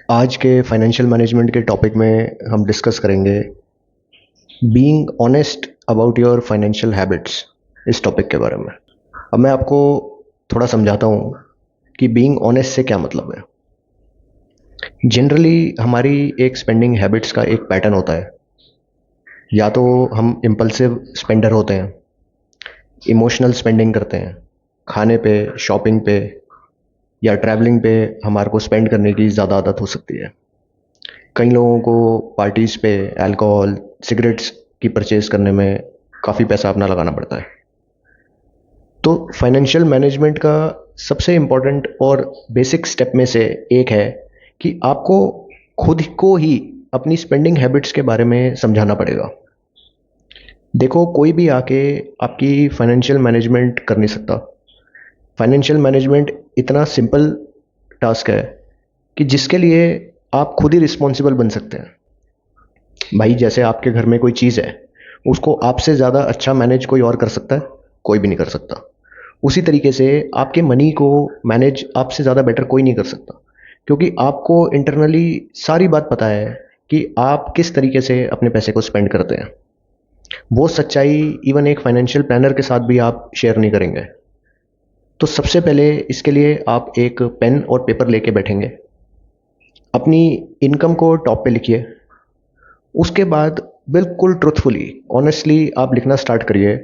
आज के financial management के टॉपिक में हम डिस्कस करेंगे being honest about your financial habits. इस टॉपिक के बारे में अब मैं आपको थोड़ा समझाता हूँ कि बीइंग ऑनेस्ट से क्या मतलब है। जनरली हमारी एक स्पेंडिंग हैबिट्स का एक पैटर्न होता है। या तो हम इम्पल्सिव स्पेंडर होते हैं, इमोशनल स्पेंडिंग करते हैं, खाने पे, शॉपिंग पे या ट्रैवलिंग पे हमारे को स्पेंड करने की ज़्यादा आदत हो सकती है। कई लोगों को पार्टीज़ पे अल्कोहल, सिगरेट्स की परचेज़ करने में काफ़ी पैसा अपना लगाना पड़ता है। तो फाइनेंशियल मैनेजमेंट का सबसे इम्पोर्टेंट और बेसिक स्टेप में से एक है कि आपको खुद को ही अपनी स्पेंडिंग हैबिट्स के बारे में समझाना पड़ेगा। देखो, कोई भी आके आपकी फाइनेंशियल मैनेजमेंट कर नहीं सकता। फाइनेंशियल मैनेजमेंट इतना सिंपल टास्क है कि जिसके लिए आप खुद ही रिस्पॉन्सिबल बन सकते हैं। भाई, जैसे आपके घर में कोई चीज़ है, उसको आपसे ज़्यादा अच्छा मैनेज कोई और कर सकता है? कोई भी नहीं कर सकता। उसी तरीके से आपके मनी को मैनेज आपसे ज़्यादा बेटर कोई नहीं कर सकता, क्योंकि आपको इंटरनली सारी बात पता है कि आप किस तरीके से अपने पैसे को स्पेंड करते हैं। वो सच्चाई इवन एक फाइनेंशियल प्लानर के साथ भी आप शेयर नहीं करेंगे। तो सबसे पहले इसके लिए आप एक पेन और पेपर लेके बैठेंगे, अपनी इनकम को टॉप पे लिखिए। उसके बाद बिल्कुल ट्रुथफुली, ऑनेस्टली आप लिखना स्टार्ट करिए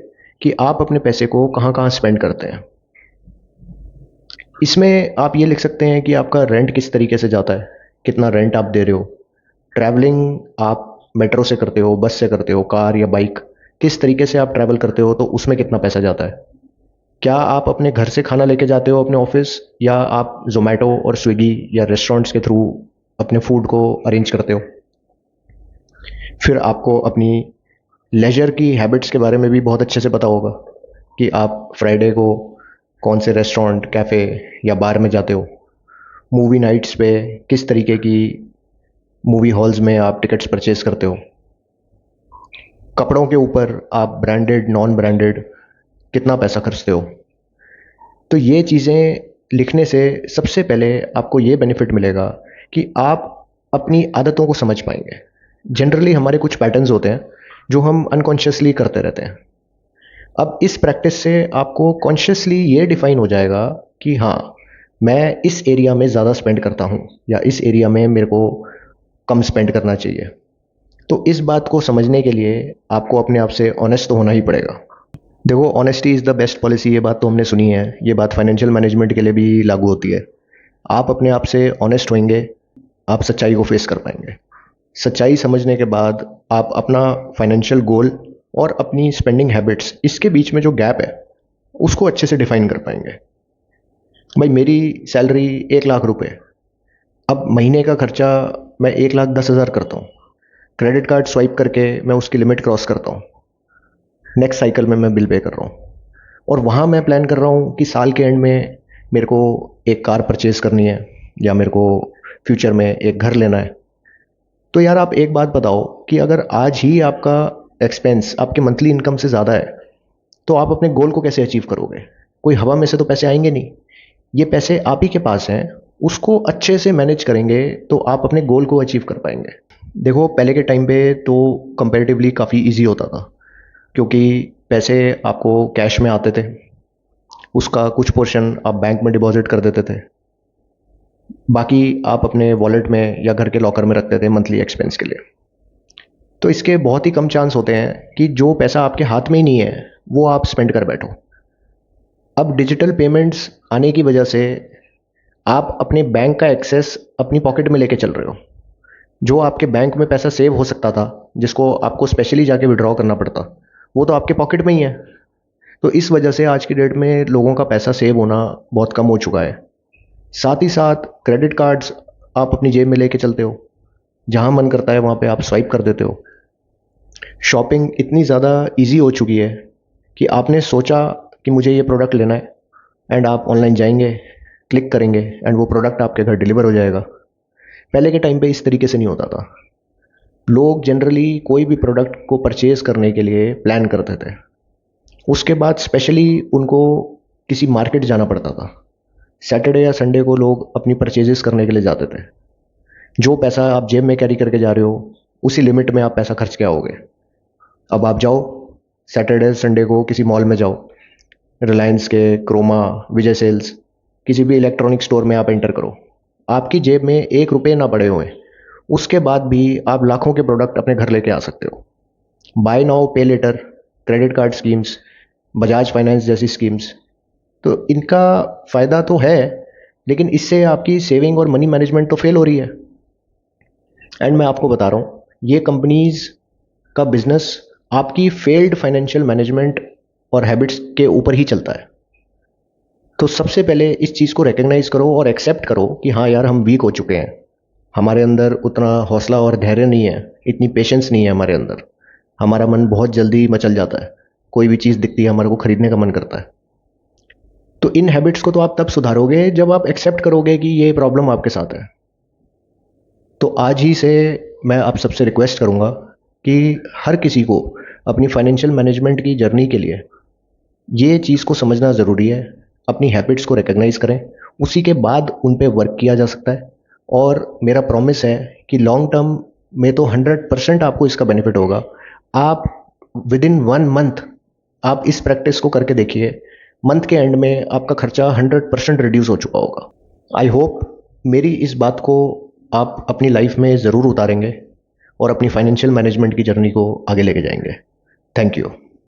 कि आप अपने पैसे को कहाँ कहाँ स्पेंड करते हैं। इसमें आप ये लिख सकते हैं कि आपका रेंट किस तरीके से जाता है, कितना रेंट आप दे रहे हो। ट्रैवलिंग आप मेट्रो से करते हो, बस से करते हो, कार या बाइक, किस तरीके से आप ट्रैवल करते हो, तो उसमें कितना पैसा जाता है। क्या आप अपने घर से खाना लेके जाते हो अपने ऑफिस, या आप जोमेटो और स्विगी या रेस्टोरेंट्स के थ्रू अपने फूड को अरेंज करते हो। फिर आपको अपनी लेजर की हैबिट्स के बारे में भी बहुत अच्छे से पता होगा कि आप फ्राइडे को कौन से रेस्टोरेंट, कैफ़े या बार में जाते हो। मूवी नाइट्स पे किस तरीके की मूवी हॉल्स में आप टिकट्स परचेज करते हो। कपड़ों के ऊपर आप ब्रांडेड, नॉन ब्रांडेड कितना पैसा खर्चते हो। तो ये चीज़ें लिखने से सबसे पहले आपको ये बेनिफिट मिलेगा कि आप अपनी आदतों को समझ पाएंगे। जनरली हमारे कुछ पैटर्न्स होते हैं जो हम अनकॉन्शियसली करते रहते हैं। अब इस प्रैक्टिस से आपको कॉन्शियसली ये डिफाइन हो जाएगा कि हाँ, मैं इस एरिया में ज़्यादा स्पेंड करता हूँ या इस एरिया में मेरे को कम स्पेंड करना चाहिए। तो इस बात को समझने के लिए आपको अपने आप से ऑनेस्ट तो होना ही पड़ेगा। देखो, honesty is the best policy, ये बात तो हमने सुनी है। ये बात फाइनेंशियल मैनेजमेंट के लिए भी लागू होती है। आप अपने आप से ऑनेस्ट होंगे, आप सच्चाई को फेस कर पाएंगे। सच्चाई समझने के बाद आप अपना फाइनेंशियल गोल और अपनी स्पेंडिंग हैबिट्स, इसके बीच में जो गैप है उसको अच्छे से डिफाइन कर पाएंगे। भाई, मेरी सैलरी 1 लाख रुपए, अब महीने का खर्चा मैं 1,10,000 करता हूँ। क्रेडिट कार्ड स्वाइप करके मैं उसकी लिमिट क्रॉस करता हूँ। नेक्स्ट साइकिल में मैं बिल पे कर रहा हूँ, और वहाँ मैं प्लान कर रहा हूँ कि साल के एंड में मेरे को एक कार परचेज करनी है या मेरे को फ्यूचर में एक घर लेना है। तो यार, आप एक बात बताओ कि अगर आज ही आपका एक्सपेंस आपके मंथली इनकम से ज़्यादा है, तो आप अपने गोल को कैसे अचीव करोगे? कोई हवा में से तो पैसे आएंगे नहीं। ये पैसे आप ही के पास हैं, उसको अच्छे से मैनेज करेंगे तो आप अपने गोल को अचीव कर पाएंगे। देखो, पहले के टाइम पे तो कंपैरेटिवली काफ़ी इजी होता था, क्योंकि पैसे आपको कैश में आते थे। उसका कुछ पोर्शन आप बैंक में डिपॉजिट कर देते थे, बाकी आप अपने वॉलेट में या घर के लॉकर में रखते थे मंथली एक्सपेंस के लिए। तो इसके बहुत ही कम चांस होते हैं कि जो पैसा आपके हाथ में ही नहीं है वो आप स्पेंड कर बैठो। अब डिजिटल पेमेंट्स आने की वजह से आप अपने बैंक का एक्सेस अपनी पॉकेट में लेके चल रहे हो। जो आपके बैंक में पैसा सेव हो सकता था, जिसको आपको स्पेशली जाके विड्रॉ करना पड़ता, वो तो आपके पॉकेट में ही है। तो इस वजह से आज की डेट में लोगों का पैसा सेव होना बहुत कम हो चुका है। साथ ही साथ क्रेडिट कार्ड्स आप अपनी जेब में लेके चलते हो, जहाँ मन करता है वहाँ पे आप स्वाइप कर देते हो। शॉपिंग इतनी ज़्यादा इजी हो चुकी है कि आपने सोचा कि मुझे ये प्रोडक्ट लेना है, एंड आप ऑनलाइन जाएंगे, क्लिक करेंगे, एंड वो प्रोडक्ट आपके घर डिलीवर हो जाएगा। पहले के टाइम पे इस तरीके से नहीं होता था। लोग जनरली कोई भी प्रोडक्ट को परचेज करने के लिए प्लान करते थे। उसके बाद स्पेशली उनको किसी मार्केट जाना पड़ता था। सैटरडे या संडे को लोग अपनी परचेजेस करने के लिए जाते थे। जो पैसा आप जेब में कैरी करके जा रहे हो उसी लिमिट में आप पैसा खर्च के आओगे। अब आप जाओ सैटरडे संडे को किसी मॉल में जाओ, रिलायंस के, क्रोमा, विजय सेल्स, किसी भी इलेक्ट्रॉनिक स्टोर में आप एंटर करो, आपकी जेब में 1 रुपये ना पड़े हुए, उसके बाद भी आप लाखों के प्रोडक्ट अपने घर लेके आ सकते हो। Buy now pay later, credit card schemes, Bajaj finance जैसी स्कीम्स, तो इनका फ़ायदा तो है, लेकिन इससे आपकी सेविंग और मनी मैनेजमेंट तो फेल हो रही है। एंड मैं आपको बता रहा हूँ, ये कंपनीज का बिजनेस आपकी फेल्ड फाइनेंशियल मैनेजमेंट और हैबिट्स के ऊपर ही चलता है। तो सबसे पहले इस चीज़ को रिकग्नाइज करो और एक्सेप्ट करो कि हाँ यार, हम वीक हो चुके हैं, हमारे अंदर उतना हौसला और धैर्य नहीं है, इतनी पेशेंस नहीं है हमारे अंदर, हमारा मन बहुत जल्दी मचल जाता है, कोई भी चीज़ दिखती है हमारे को खरीदने का मन करता है। तो इन हैबिट्स को तो आप तब सुधारोगे जब आप एक्सेप्ट करोगे कि ये प्रॉब्लम आपके साथ है। तो आज ही से मैं आप सबसे रिक्वेस्ट करूँगा कि हर किसी को अपनी फाइनेंशियल मैनेजमेंट की जर्नी के लिए ये चीज़ को समझना ज़रूरी है। अपनी हैबिट्स को रिकग्नाइज़ करें, उसी के बाद उन पे वर्क किया जा सकता है। और मेरा प्रॉमिस है कि लॉन्ग टर्म में तो 100% आपको इसका बेनिफिट होगा। आप विद इन 1 मंथ आप इस प्रैक्टिस को करके देखिए, मंथ के एंड में आपका खर्चा 100% रिड्यूस हो चुका होगा। आई होप मेरी इस बात को आप अपनी लाइफ में ज़रूर उतारेंगे और अपनी फाइनेंशियल मैनेजमेंट की जर्नी को आगे लेके जाएंगे। Thank you.